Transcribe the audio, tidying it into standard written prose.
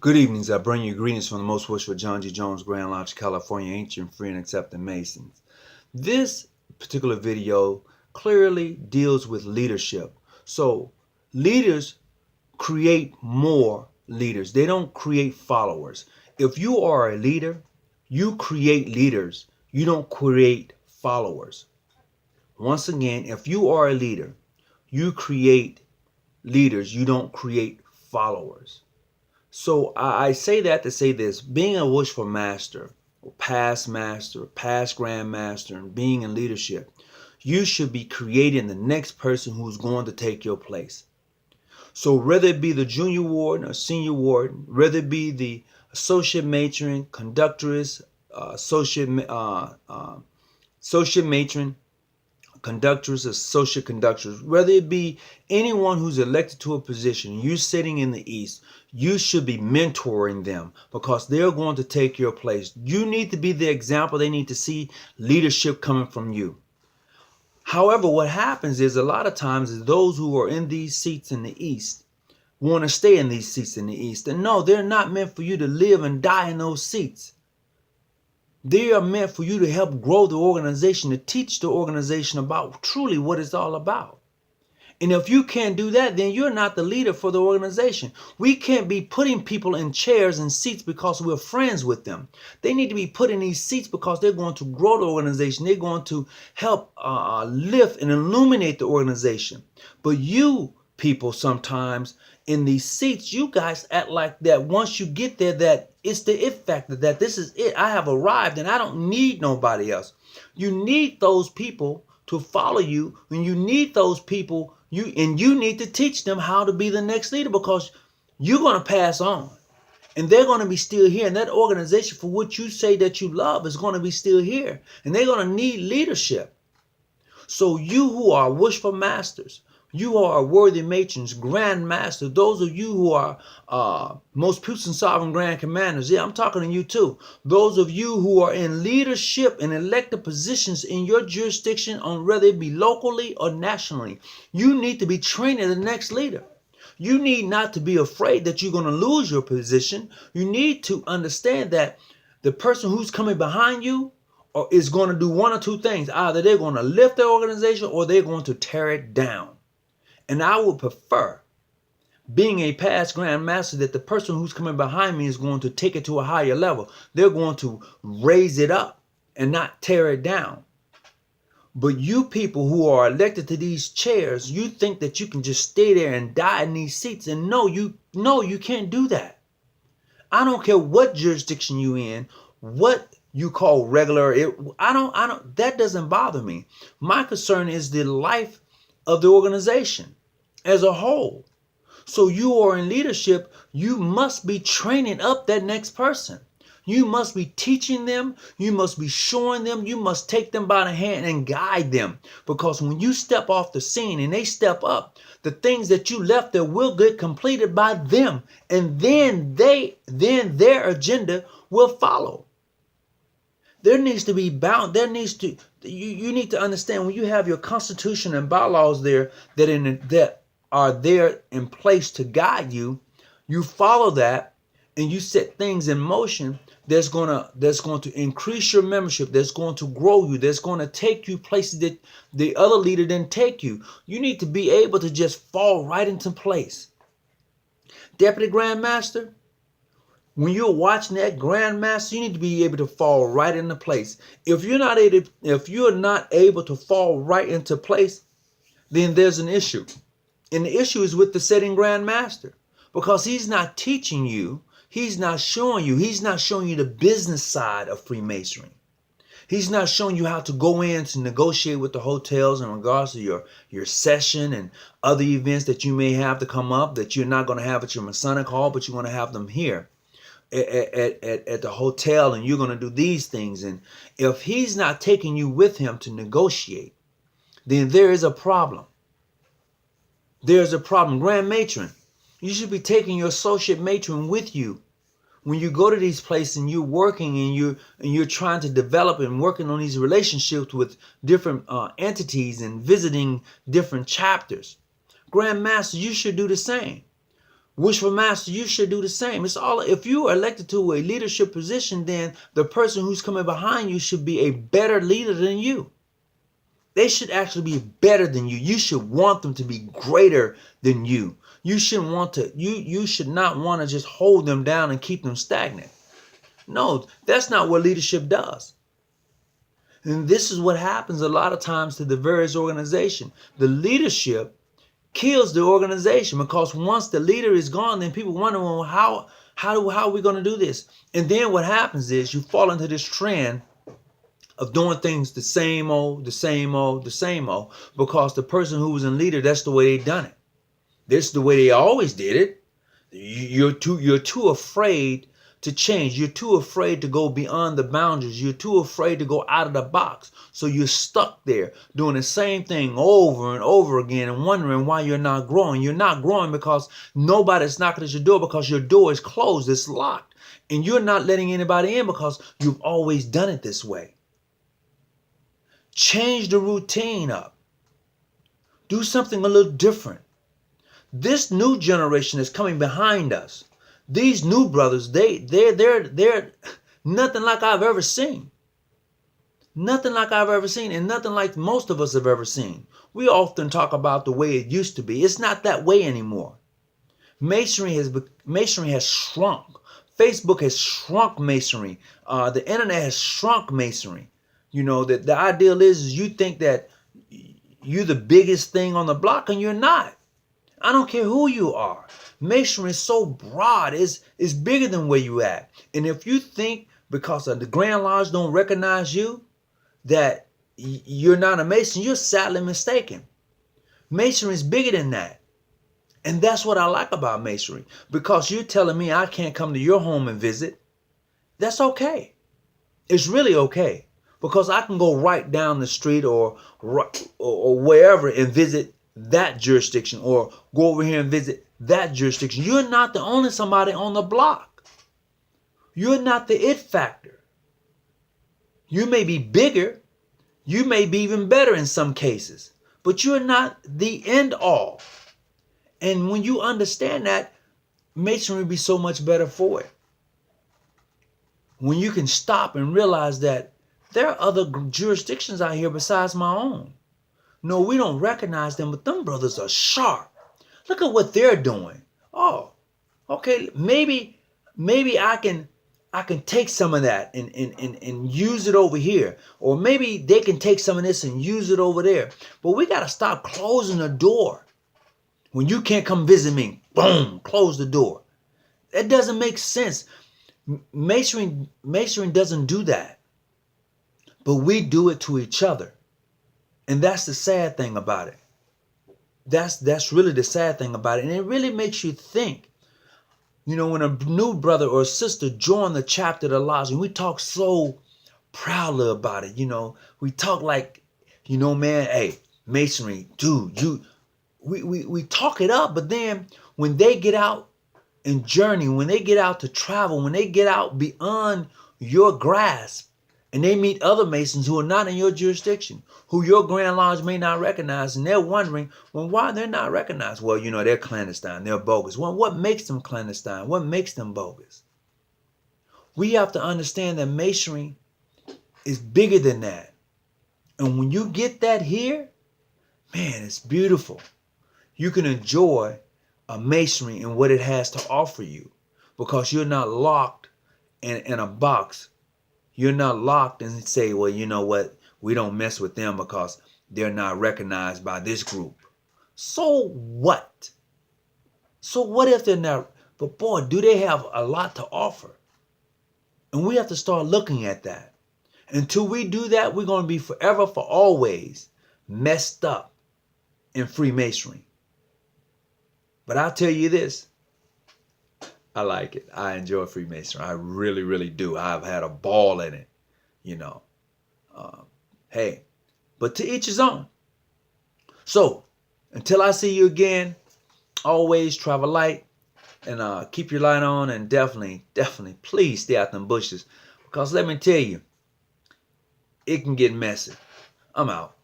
Good evenings. I bring you greetings from the most wishful John G. Jones, Grand Lodge, California, ancient, free, and accepting Masons. This particular video clearly deals with leadership. So leaders create more leaders. They don't create followers. If you are a leader, you create leaders. You don't create followers. Once again, if you are a leader, you create leaders. You don't create followers. So I say that to say this: being a wishful master, past grand master, and being in leadership, you should be creating the next person who's going to take your place. So whether it be the junior warden or senior warden, whether it be the associate matron, conductress, associate matron, conductors, associate conductors, whether it be anyone who's elected to a position, you sitting in the East, you should be mentoring them because they're going to take your place. You need to be the example. They need to see leadership coming from you. However, what happens is a lot of times is those who are in these seats in the East want to stay in these seats in the East. And no, they're not meant for you to live and die in those seats. They are meant for you to help grow the organization, to teach the organization about truly what it's all about. And if you can't do that, then you're not the leader for the organization. We can't be putting people in chairs and seats because we're friends with them. They need to be put in these seats because they're going to grow the organization. They're going to help lift and illuminate the organization. But you people sometimes in these seats, you guys act like that once you get there, that it's the it factor, that this is it. I have arrived and I don't need nobody else. You need those people to follow you, and you need those people, you need to teach them how to be the next leader because you're going to pass on. And they're going to be still here. And that organization for which you say that you love is going to be still here. And they're going to need leadership. So you who are wishful masters, you are worthy matrons, grand master, those of you who are most puissant sovereign grand commanders. Yeah, I'm talking to you too. Those of you who are in leadership and elected positions in your jurisdiction, on whether it be locally or nationally, you need to be training the next leader. You need not to be afraid that you're going to lose your position. You need to understand that the person who's coming behind you is going to do one or two things. Either they're going to lift their organization or they're going to tear it down. And I would prefer, being a past grand master, that the person who's coming behind me is going to take it to a higher level. They're going to raise it up and not tear it down. But you people who are elected to these chairs, you think that you can just stay there and die in these seats. And no, you can't do that. I don't care what jurisdiction you in, what you call regular. That doesn't bother me. My concern is the life of the organization as a whole. So you are in leadership, you must be training up that next person. You must be teaching them, you must be showing them, you must take them by the hand and guide them. Because when you step off the scene and they step up, the things that you left there will get completed by them. And then their agenda will follow. There needs to be bound. You need to understand, when you have your constitution and bylaws there that are there in place to guide you, you follow that and you set things in motion that's going to increase your membership, that's going to grow you, that's going to take you places that the other leader didn't take you. You need to be able to just fall right into place. Deputy Grand Master, when you're watching that Grand Master, you need to be able to fall right into place. If you're not able to fall right into place, then there's an issue. And the issue is with the setting Grand Master, because he's not teaching you, he's not showing you the business side of Freemasonry. He's not showing you how to go in to negotiate with the hotels in regards to your session and other events that you may have to come up that you're not going to have at your Masonic hall, but you're going to have them here at the hotel, and you're going to do these things. And if he's not taking you with him to negotiate, then there is a problem. There's a problem. Grand Matron, you should be taking your associate matron with you when you go to these places and you're working and you're trying to develop and working on these relationships with different entities and visiting different chapters. Grand Master, you should do the same. Wish for master, you should do the same. It's all, if you are elected to a leadership position, then the person who's coming behind you should be a better leader than you. They should actually be better than you. You should want them to be greater than you. You shouldn't want to, you should not want to just hold them down and keep them stagnant. No, that's not what leadership does. And this is what happens a lot of times to the various organizations. The leadership kills the organization, because once the leader is gone, then people wonder, well, how are we going to do this? And then what happens is you fall into this trend of doing things the same old, because the person who was in leader, that's the way they done it. This is the way they always did it. You're too afraid to change. You're too afraid to go beyond the boundaries. You're too afraid to go out of the box. So you're stuck there doing the same thing over and over again and wondering why you're not growing. You're not growing because nobody's knocking at your door, because your door is closed, it's locked. And you're not letting anybody in because you've always done it this way. Change the routine up. Do something a little different. This new generation is coming behind us. These new brothers, they're nothing like I've ever seen. Nothing like I've ever seen, and nothing like most of us have ever seen. We often talk about the way it used to be. It's not that way anymore. Masonry has shrunk. Facebook has shrunk Masonry. The internet has shrunk Masonry. You know, that the ideal is you think that you're the biggest thing on the block, and you're not. I don't care who you are. Masonry is so broad, it's bigger than where you at. And if you think because of the Grand Lodge don't recognize you that you're not a Mason, you're sadly mistaken. Masonry is bigger than that. And that's what I like about Masonry. Because you're telling me I can't come to your home and visit. That's okay. It's really okay. Because I can go right down the street or wherever and visit that jurisdiction, or go over here and visit that jurisdiction. You're not the only somebody on the block. You're not the it factor. You may be bigger. You may be even better in some cases, but you're not the end all. And when you understand that, Masonry will be so much better for it. When you can stop and realize that there are other jurisdictions out here besides my own. No, we don't recognize them, but them brothers are sharp. Look at what they're doing. Oh, okay, maybe I can take some of that and use it over here. Or maybe they can take some of this and use it over there. But we got to stop closing the door. When you can't come visit me, boom, close the door. That doesn't make sense. Masonry doesn't do that. But we do it to each other. And that's the sad thing about it. That's really the sad thing about it. And it really makes you think. You know, when a new brother or sister join the chapter of the lodge, and we talk so proudly about it, you know, we talk like, you know, man, hey, Masonry, dude, we talk it up. But then when they get out and journey, when they get out to travel, when they get out beyond your grasp, and they meet other Masons who are not in your jurisdiction, who your Grand Lodge may not recognize, and they're wondering, well, why they're not recognized? Well, you know, they're clandestine, they're bogus. Well, what makes them clandestine? What makes them bogus? We have to understand that Masonry is bigger than that. And when you get that here, man, it's beautiful. You can enjoy a Masonry and what it has to offer you, because you're not locked in a box. You're not locked and say, well, you know what? We don't mess with them because they're not recognized by this group. So what? So what if they're not? But boy, do they have a lot to offer. And we have to start looking at that. Until we do that, we're going to be forever for always messed up in Freemasonry. But I'll tell you this. I like it. I enjoy Freemasonry. I really, really do. I've had a ball in it, you know. Hey, but to each his own. So, until I see you again, always travel light and keep your light on, and definitely, please stay out them bushes. Because let me tell you, it can get messy. I'm out.